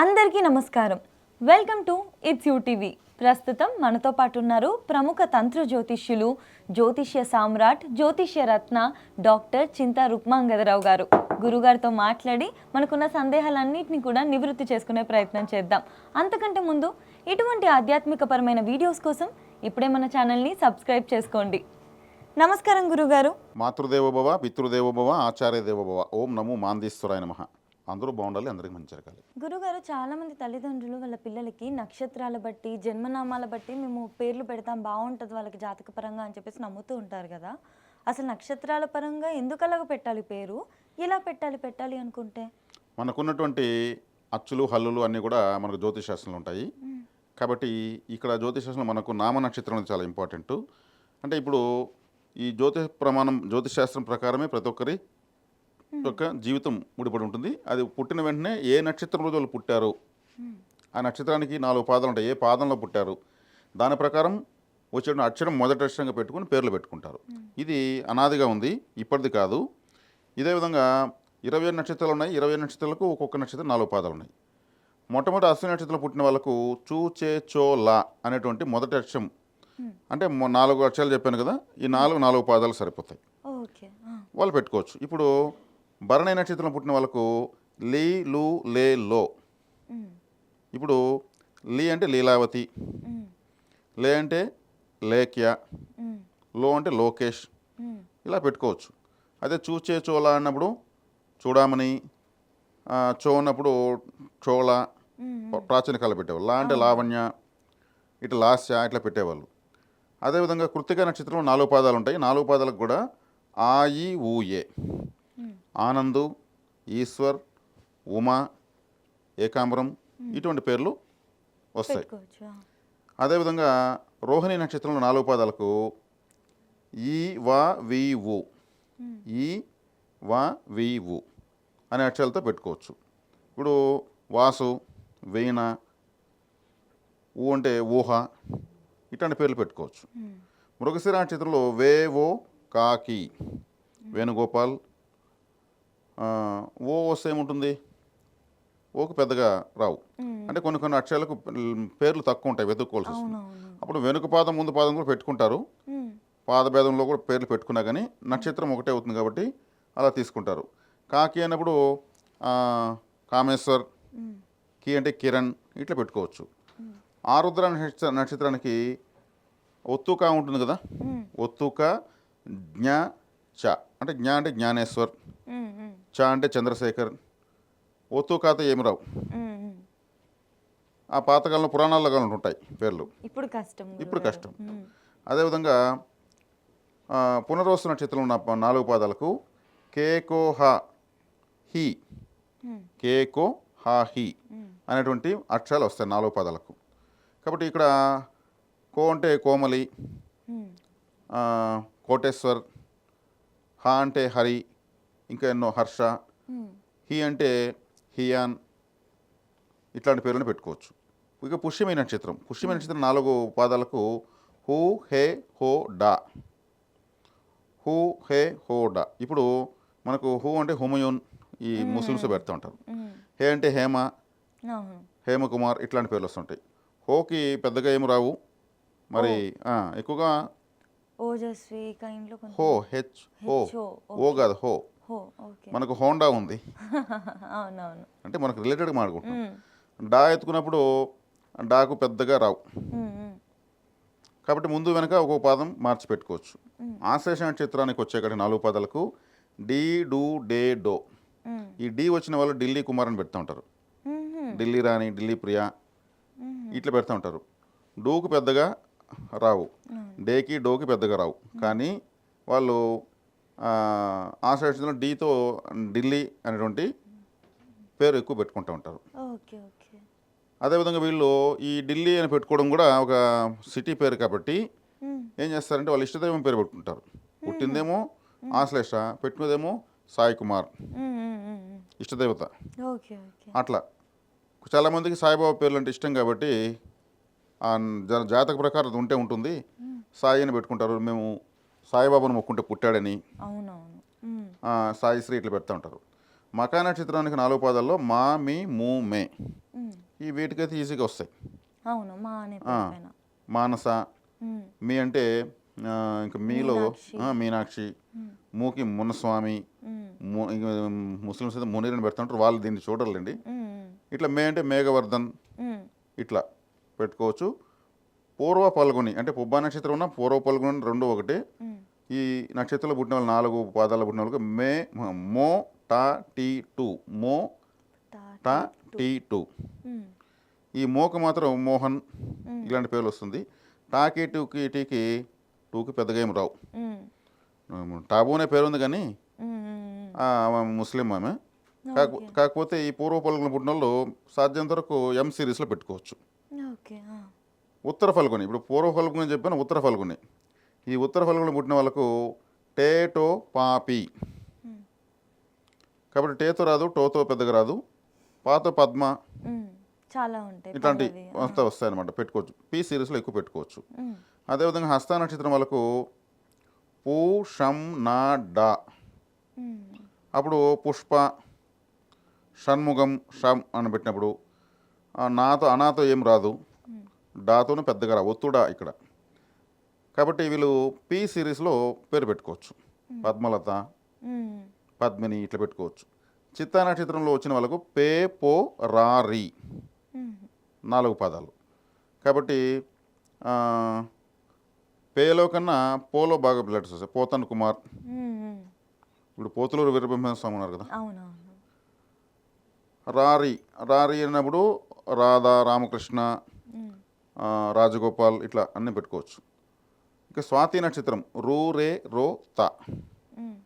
అందరికీ నమస్కారం. Welcome to it's you TV. ప్రస్తుతం మనతో పాటు ఉన్నారు ప్రముఖ తంత్ర జ్యోతిష్యులు, జ్యోతిష్య సామ్రాట్, జ్యోతిష్య రత్న డాక్టర్ చింతా రుక్మాంగదరావు గారు. గురుగారితో మాట్లాడి మనకున్న సందేహాలన్నింటినీ కూడా నివృత్తి చేసుకునే ప్రయత్నం చేద్దాం. అంతకంటే ముందు ఇటువంటి ఆధ్యాత్మికపరమైన వీడియోస్ కోసం ఇప్పుడే మన ఛానల్ని సబ్స్క్రైబ్ చేసుకోండి. నమస్కారం గురుగారు. మాతృదేవోభవ, పితృదేవోభవ, ఆచార్యదేవోభవ. ఓం నమో మాందీశ్వరాయ నమః. అందరూ బాగుండాలి, అందరికీ మంచి జరగాలి. గురుగారు, చాలామంది తల్లిదండ్రులు వాళ్ళ పిల్లలకి నక్షత్రాల బట్టి, జన్మనామాల బట్టి మేము పేర్లు పెడతాం, బాగుంటుంది వాళ్ళకి జాతకపరంగా అని చెప్పేసి నమ్ముతూ ఉంటారు కదా. అసలు నక్షత్రాల పరంగా ఎందుకు అలాగ పెట్టాలి పేరు? ఎలా పెట్టాలి అనుకుంటే? మనకున్నటువంటి అచ్చులు హల్లులు అన్నీ కూడా మనకు జ్యోతిషాస్త్రంలో ఉంటాయి. కాబట్టి ఇక్కడ జ్యోతిషాస్త్రంలో మనకు నామ నక్షత్రం అనేది చాలా ఇంపార్టెంట్. అంటే ఇప్పుడు ఈ జ్యోతిషాస్త్రం ప్రకారమే ప్రతి ఒక్కరి యొక్క జీవితం ముడిపడి ఉంటుంది. అది పుట్టిన వెంటనే ఏ నక్షత్రం రోజు వాళ్ళు పుట్టారు, ఆ నక్షత్రానికి 4 పాదాలు ఉంటాయి, ఏ పాదంలో పుట్టారు, దాని ప్రకారం వచ్చే అక్షరం మొదటి అక్షరంగా పెట్టుకుని పేర్లు పెట్టుకుంటారు. ఇది అనాదిగా ఉంది, ఇప్పటిది కాదు. ఇదే విధంగా 27 నక్షత్రాలు ఉన్నాయి. 27 నక్షత్రాలకు ఒక్కొక్క నక్షత్రం 4 పాదాలు ఉన్నాయి. మొట్టమొదటి అశ్విని నక్షత్రం పుట్టిన వాళ్ళకు చూ చే చో లా అనేటువంటి మొదటి అక్షరం, అంటే 4 అక్షరాలు చెప్పాను కదా, ఈ 4 పాదాలు సరిపోతాయి, వాళ్ళు పెట్టుకోవచ్చు. ఇప్పుడు భరణి నక్షత్రం పుట్టిన వాళ్ళకు లీ లు లే లో. ఇప్పుడు లీ అంటే లీలావతి, లే అంటే లేఖ్య, లో అంటే లోకేష్, ఇలా పెట్టుకోవచ్చు. అదే చూచే చోళ అన్నప్పుడు చూడామణి, చో అన్నప్పుడు చోళ, ప్రాచీన కాలం పెట్టేవాళ్ళు. లా అంటే లావణ్య, ఇట్లా లాస్య, ఇట్లా పెట్టేవాళ్ళు. అదేవిధంగా కృత్తిక నక్షత్రంలో 4 పాదాలు ఉంటాయి. 4 పాదాలకు కూడా ఆ ఈ ఊ ఏ, ఆనందు, ఈశ్వర్, ఉమా, ఏకాంబరం, ఇటువంటి పేర్లు వస్తాయి. అదేవిధంగా రోహిణి నక్షత్రంలో 4 పాదాలకు ఈ వా వి వు, ఈ వా వి వు అనే అక్షరాలతో పెట్టుకోవచ్చు. ఇప్పుడు వాసు, వీణ, ఊ అంటే ఊహ, ఇట్లాంటి పేర్లు పెట్టుకోవచ్చు. మృగశిర నక్షత్రంలో వేవో కాకి, వేణుగోపాల్, ఓ వస్తే ఏముంటుంది, ఓకు పెద్దగా రావు. అంటే కొన్ని అక్షరాలకు పేర్లు తక్కువ ఉంటాయి, వెతుక్కోవాల్సి వస్తుంది. అప్పుడు వెనుక పాదం ముందు పాదం కూడా పెట్టుకుంటారు. పాదభేదంలో కూడా పేర్లు పెట్టుకున్నా కానీ నక్షత్రం ఒకటే అవుతుంది కాబట్టి అలా తీసుకుంటారు. కాకి అన్నప్పుడు కామేశ్వర్, కి అంటే కిరణ్, ఇట్లా పెట్టుకోవచ్చు. ఆరుద్ర నక్షత్రానికి ఒత్తుక ఉంటుంది కదా, ఒత్తుక, జ్ఞ, చ. అంటే జ్ఞ అంటే జ్ఞానేశ్వర్, చ అంటే చంద్రశేఖర్. ఒత్తుకాతో ఏమి రావు. ఆ పాతకాలంలో పురాణాల్లో కానీ ఉంటాయి పేర్లు, ఇప్పుడు కష్టం. అదేవిధంగా పునర్వసు నక్షత్రం ఉన్న 4 పాదాలకు కేకో హ హి, కేకో హా హి అనేటువంటి అక్షరాలు వస్తాయి 4 పాదాలకు. కాబట్టి ఇక్కడ కో అంటే కోమలి, కోటేశ్వర్, హ అంటే హరి, ఇంకా ఎన్నో హర్ష, హి అంటే హియాన్, ఇట్లాంటి పేర్లను పెట్టుకోవచ్చు. ఇక పుష్యమి నక్షత్రం 4 పాదాలకు హూ హే హో డా, హూ హే హో డా. ఇప్పుడు మనకు హూ అంటే హుమయూన్, ఈ ముస్లిమ్స్ పెడుతూ ఉంటారు. హే అంటే హేమ, హేమకుమార్, ఇట్లాంటి పేర్లు వస్తుంటాయి. హోకి పెద్దగా ఏమి రావు, మరి ఎక్కువగా హో, హెచ్, హో, ఓ కాదు హో. మనకు హోండా ఉంది, అంటే మనకు రిలేటెడ్గా మాట్లాడుకుంటున్నాం. డా ఎత్తుకున్నప్పుడు డాకు పెద్దగా రావు, కాబట్టి ముందు వెనక ఒక్కొక్క పాదం మార్చి పెట్టుకోవచ్చు. ఆశ్లేష నక్షత్రానికి వచ్చేకటి 4 పాదాలకు డి, డు, డే, డో. ఈ డి వచ్చిన వాళ్ళు ఢిల్లీ కుమార్ అని పెడుతూ ఉంటారు, ఢిల్లీ రాణి, ఢిల్లీ ప్రియా, ఇట్లా పెడుతూ ఉంటారు. డూకు పెద్దగా రావు, డేకి డోకి పెద్దగా రావు, కానీ వాళ్ళు ఆశ్లేషంలో డీతో ఢిల్లీ అనేటువంటి పేరు ఎక్కువ పెట్టుకుంటూ ఉంటారు. అదేవిధంగా వీళ్ళు ఈ ఢిల్లీ అని పెట్టుకోవడం కూడా ఒక సిటీ పేరు కాబట్టి ఏం చేస్తారంటే వాళ్ళు ఇష్టదైవం పేరు పెట్టుకుంటారు. పుట్టిందేమో ఆశ్లేష, పెట్టుకునేదేమో సాయి కుమార్, ఇష్టదేవత. అట్లా చాలామందికి సాయిబాబా పేర్లు అంటే ఇష్టం కాబట్టి జాతక ప్రకారం అది ఉంటుంది, సాయి అని పెట్టుకుంటారు. మేము సాయిబాబాను మొక్కుంటే పుట్టాడని, సాయిశ్రీ ఇట్లా పెడతా ఉంటారు. మకా నక్షత్రానికి 4 పాదాల్లో మా, మీ, ము, మే ఉమ్. ఈ వీటికైతే ఈజీగా వస్తాయి. అవును, మా అనే ఆ, పేరు పైన. మానస, ఉమ్. మీ అంటే ఇంకా మీలో మీనాక్షి. మీనాక్షి, ఉమ్. మూకి మున్నస్వామి, ఉమ్. ఇంక ముస్లిమ్స్ అయితే మునీరని పెడుతుంటారు, వాళ్ళు దీన్ని చూడాలండి. ఉమ్. ఇట్లా మే అంటే మేఘవర్ధన్, ఉమ్. ఇట్లా పెట్టుకోవచ్చు. పూర్వ పల్గుని అంటే పుబ్బా నక్షత్రం ఉన్న పూర్వ పల్గుని రెండు ఒకటి. ఉమ్. ఈ నక్షత్రంలో పుట్టిన వాళ్ళు 4 పాదాల్లో పుట్టిన వాళ్ళకి మే మో టా టీ టూ మో టా టీ టూ. ఉమ్. ఈ మోకు మాత్రం మోహన్ ఉమ్. ఇలాంటి పేర్లు వస్తుంది. టాకి టూకి టీకి టూకి పెద్దగా ఏం రావు. ఉమ్. టాబు అనే పేరు ఉంది కానీ ఉమ్. ఆమె ముస్లిం ఆమె. ఓకే. కాకపోతే ఈ పూర్వ పలుగున పుట్టిన వాళ్ళు సాధ్యంత వరకు ఎం సిరీస్లో పెట్టుకోవచ్చు. ఓకే. ఉత్తర ఫల్గుని, ఇప్పుడు పూర్వ ఫల్గుని చెప్పాను, ఉత్తర ఫల్గుని. ఈ ఉత్తర ఫల్గుని పుట్టిన వాళ్ళకు టేటో పాపి. ఉమ్. కాబట్టి టేతో రాదు, టోతో పెద్దగా రాదు, పాతో పద్మ ఉమ్. చాలా ఉంటాయి ఇట్లాంటి పల్లవి. వస్తాయన్నమాట, పెట్టుకోవచ్చు. పి సిరీస్లో ఎక్కువ పెట్టుకోవచ్చు. ఉమ్. అదేవిధంగా హస్త నక్షత్రం వాళ్ళకు పూ షం నా డా. ఉమ్. అప్పుడు పుష్ప, షణ్ముఖం, షం అని పెట్టినప్పుడు నాతో అనాతో ఏం రాదు, ఉమ్. డాతోనే పెద్దగా రా, ఒత్తుడా ఇక్కడ. కాబట్టి వీళ్ళు పి సిరీస్లో పేరు పెట్టుకోవచ్చు. పద్మలత, ఉమ్. పద్మిని ఇట్లా పెట్టుకోవచ్చు. చిత్తా నక్షత్రంలో వచ్చిన వాళ్ళకు పే పో రా రీ ఉమ్. 4 పాదాలు. కాబట్టి పేలో కన్నా పోలో బాగా లెటర్స్ వస్తాయి. పోతన్ కుమార్, ఉమ్. ఇప్పుడు పోతులూరు వీరబ్రహ్మేంద్ర స్వామి ఉన్నారు కదా, అవునవును. రారి రారి అన్నప్పుడు రాధా, రామకృష్ణ, ఉమ్. రాజగోపాల్ ఇట్లా అన్నీ పెట్టుకోవచ్చు. ఇక స్వాతి నక్షత్రం రూ రే రో తా. ఉమ్.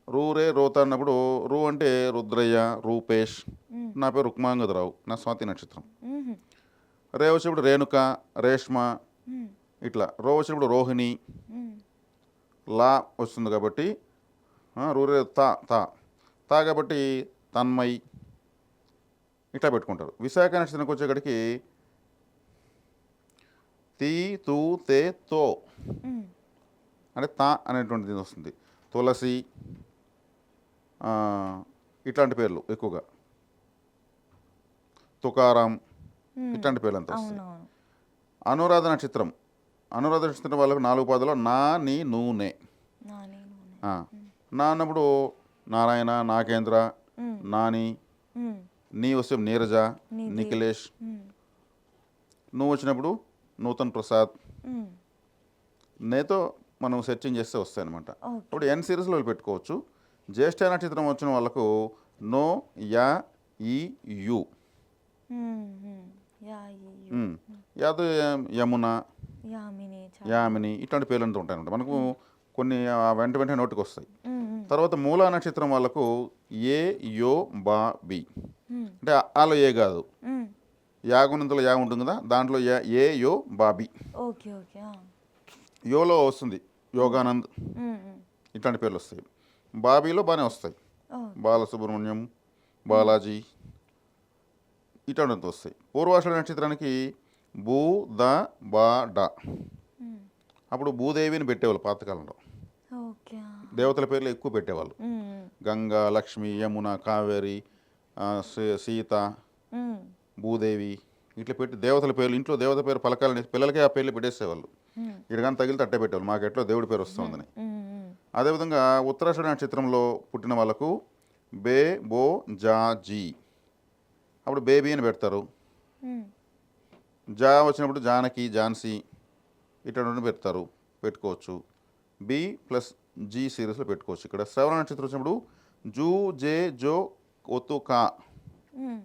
రూ రే రోతా అన్నప్పుడు రూ అంటే రుద్రయ్య, రూపేష్, ఉమ్. నా పేరు రుక్మాంగదరావు, నా స్వాతి నక్షత్రం. ఉమ్. రే వచ్చినప్పుడు రేణుక, రేష్మ ఉమ్. ఇట్లా. రో వచ్చినప్పుడు రోహిణి, ఉమ్. లా వస్తుంది కాబట్టి రూ రే తా తా తా కాబట్టి తన్మయ్ ఇట్లా పెట్టుకుంటారు. విశాఖ నక్షత్రానికి వచ్చేకాడికి తీ తూ తే తో ఉమ్. అంటే తా అనేటువంటిది వస్తుంది. తులసి ఆ, ఇట్లాంటి పేర్లు ఎక్కువగా. తుకారాం ఉమ్. ఇట్లాంటి పేర్లు అంతా వస్తాయి. అవునవును. అనురాధ నక్షత్రం, అనురాధ నక్షత్రం వాళ్ళకు 4 పాదాలు నా, నీ, నూనె. నాని నూనె. ఆ, నా అన్నప్పుడు నారాయణ, నాగేంద్ర, ఉమ్. నాని. ఉమ్. నీ వస్తే నీరజ, నిధి. నిఖిలేష్. ఉమ్. నువ్వు వచ్చినప్పుడు నూతన్ ప్రసాద్. ఉమ్. నేతో మనం సెర్చింగ్ చేస్తే వస్తాయన్నమాట. ఓకే. ఇప్పుడు ఎన్ సిరీస్లో వీళ్ళు పెట్టుకోవచ్చు. జ్యేష్ఠ నక్షత్రం వచ్చిన వాళ్ళకు నో, యా, ఈ, యు. ఉమ్. ఉమ్. యాయి. యాదు యమున, యామిని. యామిని ఇట్లాంటి పేర్లు అంతా ఉంటాయన్నమాట. మనకు కొన్ని వెంట వెంటనే నోటికి వస్తాయి. ఉమ్. ఉమ్. తర్వాత మూలా నక్షత్రం వాళ్ళకు ఏ, యో, బా, బి. ఉమ్. అంటే ఆలో ఏ కాదు, ఉమ్. యాగునంతలో యా ఉంటుంది కదా, దాంట్లో ఏ, యో, బాబి. ఓకే. ఓకే. యోలో వస్తుంది యోగానంద్, ఉమ్. ఉమ్. ఇట్లాంటి పేర్లు వస్తాయి. బాబీలో బాగానే వస్తాయి, ఓ. బాలసుబ్రహ్మణ్యం, బాలాజీ ఇట్లాంటి వస్తాయి. పూర్వాషాఢ నక్షత్రానికి భూ ద బా డ. ఉమ్. అప్పుడు భూదేవిని పెట్టేవాళ్ళు పాతకాలంలో. ఓకే. దేవతల పేర్లు ఎక్కువ పెట్టేవాళ్ళు. ఉమ్. గంగా, లక్ష్మి, యమున, కావేరి, సీత, ఉమ్. భూదేవి ఇట్లా పెట్టి దేవతల పేర్లు, ఇంట్లో దేవత పేరు పలకాలని పిల్లలకే ఆ పేర్లు పెట్టేసేవాళ్ళు. ఉమ్. ఇడగాని తగిలితే అట్టే పెట్టేవాళ్ళు, మాకు ఎట్లా దేవుడి పేరు వస్తుందని. ఉమ్. ఉమ్. అదేవిధంగా ఉత్తరాషాఢ నక్షత్రంలో పుట్టిన వాళ్ళకు బే, బో, జా, జీ. అప్పుడు బేబీ అని పెడతారు. ఉమ్. జా వచ్చినప్పుడు జానకి, ఝాన్సీ ఇటువంటి పెడతారు, పెట్టుకోవచ్చు. బి ప్లస్ జీ సిరీస్లో పెట్టుకోవచ్చు. ఇక్కడ శ్రవణ నక్షత్రం వచ్చినప్పుడు జూ, జే, జో, ఒత్తు, కా. ఉమ్.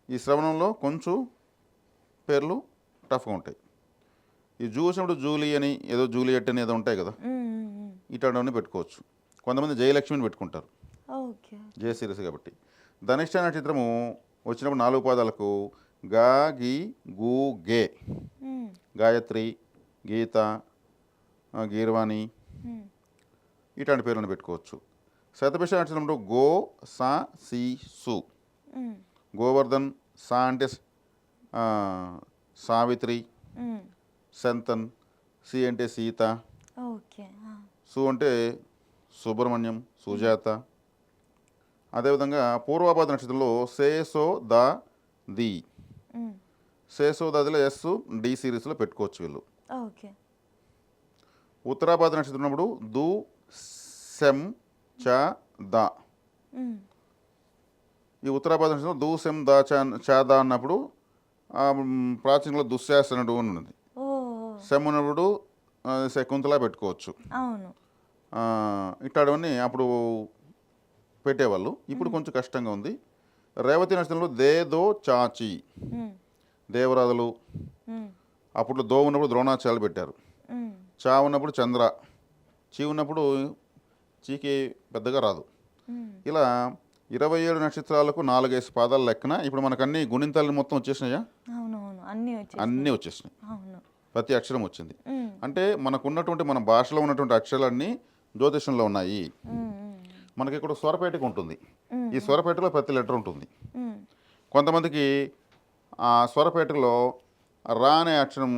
ఈ శ్రవణంలో కొంచెం పేర్లు టఫ్గా ఉంటాయి. ఈ జూ వచ్చినప్పుడు జూలీ అని, ఏదో జూలియట్ అని ఏదో ఉంటాయి కదా, ఉమ్. ఇట్లాంటివన్నీ పెట్టుకోవచ్చు. కొంతమంది జయలక్ష్మిని పెట్టుకుంటారు, ఓకే. జయ సిరీస్ కాబట్టి. ధనిష్ట నక్షత్రము వచ్చినప్పుడు 4 పాదాలకు గా, గి, గు, గే. ఉమ్. గాయత్రి, గీత, గీర్వాణి ఉమ్. ఇట్లాంటి పేర్లను పెట్టుకోవచ్చు. శతభిష నక్షత్రంలో గో, సా, సి, సు. ఉమ్. గోవర్ధన్, సా అంటే సావిత్రి, ఉమ్. శంతన్, సి అంటే సీత, ఓకే. సు అంటే సుబ్రహ్మణ్యం, సుజాత. అదేవిధంగా పూర్వాభాద్ర నక్షత్రంలో సే సో దా ది, ఉమ్, సే సో దాదిలో ఎస్ డి సిరీస్లో పెట్టుకోవచ్చు వీళ్ళు. ఓకే. ఉత్తరాభాద్ర నక్షత్రం ఉన్నప్పుడు దు సెమ్ చ దా, ఉమ్, ఈ ఉత్తరాభాద్ర నక్షత్రం దు సెమ్ దా చ దా అన్నప్పుడు ప్రాచీనంలో దుశ్శాసనుడు అని ఉన్నది. ఓ, సెమ్ ఉన్నప్పుడు శకుంతలా పెట్టుకోవచ్చు. అవును. ఇట్లాంటివన్నీ అప్పుడు పెట్టేవాళ్ళు. ఇప్పుడు కొంచెం కష్టంగా ఉంది. రేవతి నక్షత్రంలో దే దో చాచి, ఉమ్, దేవరాజులు. ఉమ్, అప్పుడు దో ఉన్నప్పుడు ద్రోణాచార్యులు పెట్టారు. ఉమ్, చా ఉన్నప్పుడు చంద్ర, చీ ఉన్నప్పుడు చీకి పెద్దగా రాదు. ఉమ్, ఇలా 27 నక్షత్రాలకు 4-5 పాదాల లెక్కన ఇప్పుడు మనకు అన్ని గుణింతాలు మొత్తం వచ్చేసినాయా? అవునవును, అన్నీ వచ్చేసి. అన్నీ వచ్చేసినాయి. అవును. ప్రతి అక్షరం వచ్చింది. ఉమ్, అంటే మనకు ఉన్నటువంటి మన భాషలో ఉన్నటువంటి అక్షరాలన్నీ జ్యోతిషంలో ఉన్నాయి. ఉమ్, ఉమ్, మనకి ఇక్కడ స్వరపేటిక ఉంటుంది. ఉమ్, ఈ స్వరపేటలో ప్రతి లెటర్ ఉంటుంది. ఉమ్, కొంతమందికి ఆ స్వరపేటలో రా అనే అక్షరం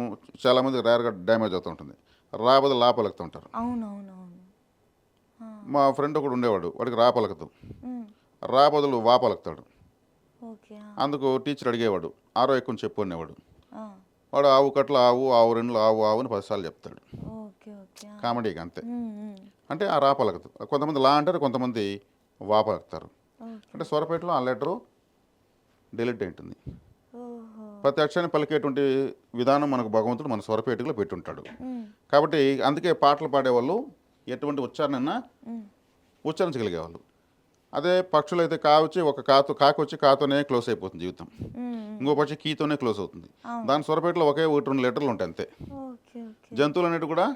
చాలామంది రేర్గా డ్యామేజ్ అవుతూ ఉంటుంది. రా బదులు లా పలుకుతూ ఉంటారు. అవునవునవును. మా ఫ్రెండ్ ఒకడు ఉండేవాడు, వాడికి రా పలకదు, ఉమ్, రా బదులు వా పలుకుతాడు. ఓకే. అందుకు టీచర్ అడిగేవాడు, ఆరో ఎక్కువ చెప్పు అనేవాడు. ఆ, వాడు ఆవు కట్ల ఆవు, ఆవు రెండులో ఆవు ఆవు అని 10 సార్లు చెప్తాడు. Okay okay. కామెడీగా అంతే. ఉమ్, ఉమ్, అంటే ఆ రా పలకదు. కొంతమంది లా అంటారు, కొంతమంది వా పలుకుతారు. ఓకే. అంటే స్వరపేటలో ఆ లెటరు డిలీట్ అయి ఉంటుంది. ఓహో. ప్రతి అక్షరాన్ని పలికేటువంటి విధానం మనకు భగవంతుడు మన స్వరపేటికలో పెట్టుంటాడు. ఉమ్, కాబట్టి అందుకే పాటలు పాడేవాళ్ళు ఎటువంటి ఉచ్చారణ ఉమ్, ఉచ్చరించగలిగేవాళ్ళు. అదే పక్షులు అయితే కావచ్చి ఒక కాకి వచ్చి కాతోనే క్లోజ్ అయిపోతుంది జీవితం. ఉమ్, ఇంకో పక్షి కీతోనే క్లోజ్ అవుతుంది. అవును. దాని స్వరపేటలో ఒకే 1-2 లెటర్లు ఉంటాయి అంతే. Okay okay. జంతువులు అనేవి కూడా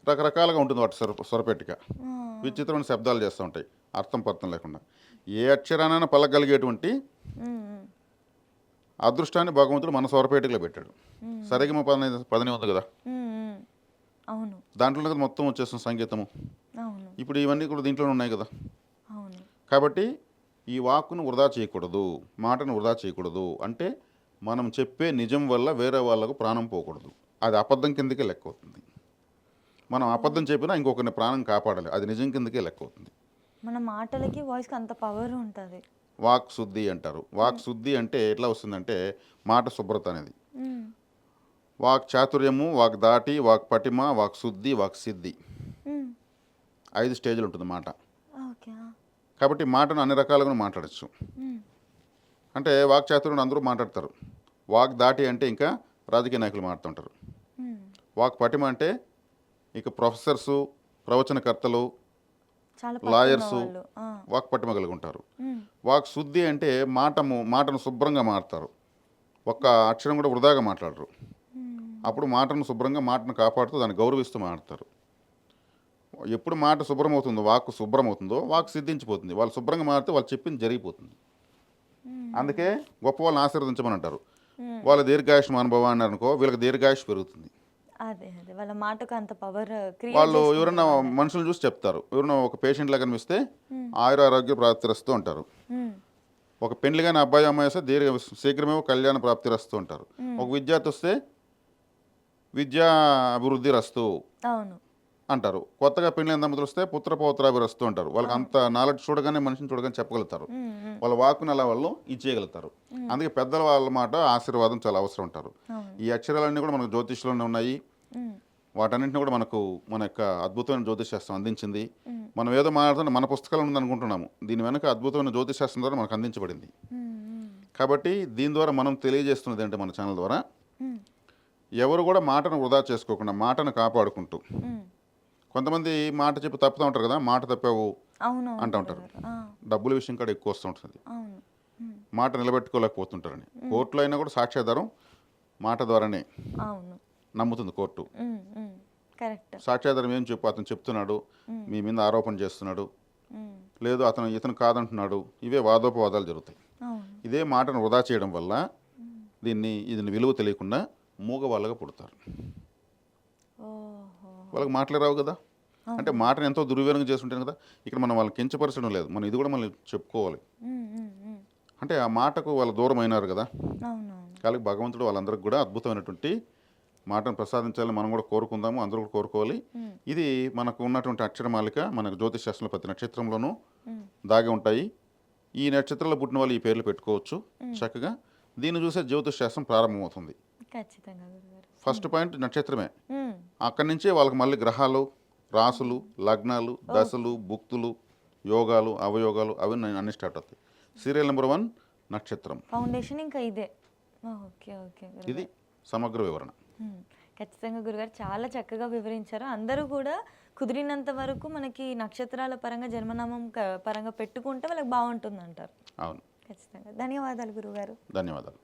రకరకాలుగా ఉంటుంది వాటి స్వరపేటిక. ఆ, విచిత్రమైన శబ్దాలు చేస్తూ ఉంటాయి అర్థం పర్థం లేకుండా. ఏ అక్షరానైనా పలకగలిగేటువంటి ఉమ్, ఉమ్, అదృష్టాన్ని భగవంతుడు మన స్వరపేటికలో పెట్టాడు. సరిగమ పదని ఉంది కదా, ఉమ్, ఉమ్, అవును దాంట్లో కదా మొత్తం వచ్చేస్తుంది సంగీతము. అవును ఇప్పుడు ఇవన్నీ కూడా దీంట్లోనే ఉన్నాయి కదా. అవును. కాబట్టి ఈ వాక్కును వృధా చేయకూడదు, మాటను వృధా చేయకూడదు. అంటే మనం చెప్పే నిజం వల్ల వేరే వాళ్ళకు ప్రాణం పోకూడదు. అది అబద్ధం కిందకే లెక్క అవుతుంది. మనం అబద్ధం చెప్పినా ఇంకొకరిని ప్రాణం కాపాడాలి, అది నిజం కిందకే లెక్క అవుతుంది. మన మాటలకి వాయిస్కి అంత పవర్ ఉంటుంది. వాక్ శుద్ధి అంటారు. వాక్ శుద్ధి అంటే ఎట్లా వస్తుందంటే మాట శుభ్రత అనేది. ఉమ్, వాక్ చాతుర్యము, వాక్ దాటి, వాక్ పటిమ, వాక్ శుద్ధి, వాక్ సిద్ధి, ఉమ్, 5 స్టేజ్లు ఉంటుంది మాట. ఓకే. కాబట్టి మాటను అన్ని రకాలుగా మాట్లాడచ్చు. ఉమ్, అంటే వాక్ చాతుర్యం అందరూ మాట్లాడతారు. వాక్ దాటి అంటే ఇంకా రాజకీయ నాయకులు మాట్లాడుతుంటారు. ఉమ్, వాక్ పటిమ అంటే ఇక ప్రొఫెసర్సు, ప్రవచనకర్తలు, చాలా లాయర్సు వాళ్ళు. వాక్ పటిమ కలిగి ఉంటారు. ఉమ్, వాక్ శుద్ధి అంటే మాటను శుభ్రంగా మాట్లాడతారు. ఒక్క అక్షరం కూడా వృధాగా మాట్లాడరు. ఉమ్, అప్పుడు మాటను శుభ్రంగా, మాటను కాపాడుతూ దాన్ని గౌరవిస్తూ మాట్లాడతారు. ఎప్పుడు మాట శుభ్రమవుతుందో, వాక్ శుభ్రమవుతుందో వాక్ సిద్ధించిపోతుంది. వాళ్ళు శుభ్రంగా మారితే వాళ్ళు చెప్పింది జరిగిపోతుంది. ఉమ్, అందుకే గొప్ప వాళ్ళని ఆశీర్వదించమని అంటారు. ఉమ్, వాళ్ళ దీర్ఘాయుష్ అనుభవం అన్నారు అనుకో, వీళ్ళకి దీర్ఘాయుష్ పెరుగుతుంది. అదే అదే వాళ్ళ మాటకు అంత పవర్ వాళ్ళు ఎవరన్నా మనుషులు చూసి చెప్తారు. ఎవరన్నా ఒక పేషెంట్ లాగా కనిపిస్తే ఆయురారోగ్య ప్రాప్తిరస్తూ అంటారు. ఒక పెళ్లి కానీ అబ్బాయి అమ్మాయి వస్తే శీఘ్రమే కళ్యాణ ప్రాప్తిరస్తూ అంటారు. ఒక విద్యార్థి వస్తే విద్యా అభివృద్ధి రస్తూ అవును. అంటారు. కొత్తగా పెళ్లి దంపతులు వస్తే పుత్ర పౌత్రాభిరస్తూ అంటారు. వాళ్ళకి అంత నాలెడ్జ్ చూడగానే, మనిషిని చూడగానే చెప్పగలుగుతారు. ఉమ్, ఉమ్, వాళ్ళ వాక్కుని అలా వాళ్ళు ఇచ్చేయగలుగుతారు. అందుకే పెద్దల వాళ్ళ మాట ఆశీర్వాదం చాలా అవసరం ఉంటారు. అవును. ఈ అక్షరాలన్నీ కూడా మనకు జ్యోతిష్లోనే ఉన్నాయి. ఉమ్, వాటన్నింటిని కూడా మన యొక్క అద్భుతమైన జ్యోతిష్ శాస్త్రం అందించింది. ఉమ్, మనం ఏదో మాట్లాడుతున్న మన పుస్తకాలు ఉంది అనుకుంటున్నాము. దీని వెనక అద్భుతమైన జ్యోతిష్ శాస్త్రం ద్వారా మనకు అందించబడింది. ఉమ్, ఉమ్, కాబట్టి దీని ద్వారా మనం తెలియజేస్తున్నది అంటే మన ఛానల్ ద్వారా ఉమ్, ఎవరు కూడా మాటను వృధా చేసుకోకుండా మాటను కాపాడుకుంటూ, ఉమ్, కొంతమంది మాట చెప్పి తప్పుతూ ఉంటారు కదా, మాట తప్పావు అవును అంటూ ఉంటారు. డబ్బుల విషయం కూడా ఎక్కువ వస్తూ ఉంటుంది. అవును. ఉమ్, మాట నిలబెట్టుకోలేకపోతుంటారని. కోర్టులో అయినా కూడా సాక్ష్యాధారం మాట ద్వారానే అవును. నమ్ముతుంది కోర్టు. ఉమ్, ఉమ్, కరెక్ట్. సాక్ష్యాధారం ఏం చెప్పు, అతను చెప్తున్నాడు, మీ మీద ఆరోపణ చేస్తున్నాడు, ఉమ్, లేదు ఇతను కాదంటున్నాడు, ఇవే వాదోపవాదాలు జరుగుతాయి. అవును. ఇదే మాటను వృధా చేయడం వల్ల దీని విలువ తెలియకుండా మూగ వాళ్ళగా పుడతారు. ఓహో. వాళ్ళకి మాటలే రావు కదా. అంటే మాటను ఎంతో దుర్వినియోగం చేస్తుంటాను కదా. ఇక్కడ మనం వాళ్ళని కించపరచడం లేదు, మనం ఇది కూడా మనం చెప్పుకోవాలి. ఉమ్, ఉమ్, ఉమ్, అంటే ఆ మాటకు వాళ్ళు దూరం అయినారు కదా. అవునవును. కాబట్టి భగవంతుడు వాళ్ళందరికీ కూడా అద్భుతమైనటువంటి మాటను ప్రసాదించాలని మనం కూడా కోరుకుందాము, అందరూ కూడా కోరుకోవాలి. ఇది మనకు ఉన్నటువంటి అక్షరమాలిక మనకు జ్యోతిష్ శాస్త్రంలో ప్రతి నక్షత్రంలోనూ ఉమ్, దాగి ఉంటాయి. ఈ నక్షత్రంలో పుట్టిన వాళ్ళు ఈ పేర్లు పెట్టుకోవచ్చు చక్కగా. దీన్ని చూసే జ్యోతిష్ శాస్త్రం ప్రారంభమవుతుంది. ఖచ్చితంగా గురుగారు. ఫస్ట్ పాయింట్ నక్షత్రమే. అక్కడి నుంచే వాళ్ళకి మళ్ళీ గ్రహాలు, రాసులు, లగ్నాలు, దశలు, భుక్తులు, యోగాలు, అవయోగాలు అన్ని స్టార్ట్ అవుతాయి. సీరియల్ నెంబర్ 1 నక్షత్రం. ఫౌండేషన్ ఇంకా ఇదే. ఓకే ఓకే ఇది సమగ్ర వివరణ. ఖచ్చితంగా గురుగారు చాలా చక్కగా వివరించారు. అందరూ కూడా కుదిరినంత వరకు మనకి నక్షత్రాల పరంగా జన్మనామం పరంగా పెట్టుకుంటే వాళ్ళకి బాగుంటుంది అంటారు. అవును. ఖచ్చితంగా. ధన్యవాదాలు గురుగారు. ధన్యవాదాలు.